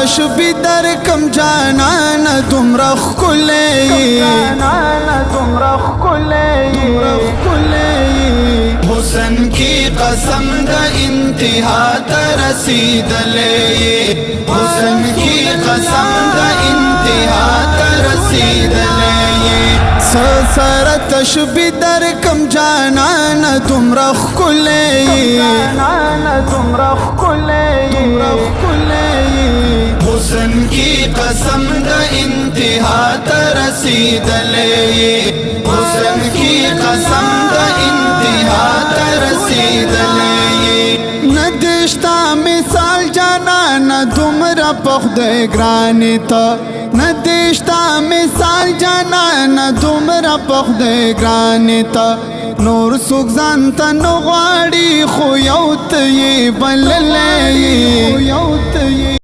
تشبی در کم جانان دومره ښکلی حسن کی قسم دا انتہا ترسیدلے حسن کی قسم دا انتہا ترسیدلے سر تشبی در کم جانان دومره ښکلی حسن کی قسم دا انتہا ترسیدلے حسن کی قسم دا انتہا ترسیدلے ندشتا مثال جانان دومره په خدای ګرانې ته ندشتا مثال جانان دومره په خدای ګرانې ته نور څوک ځان ته نه غواړي خو یو ته یې بللی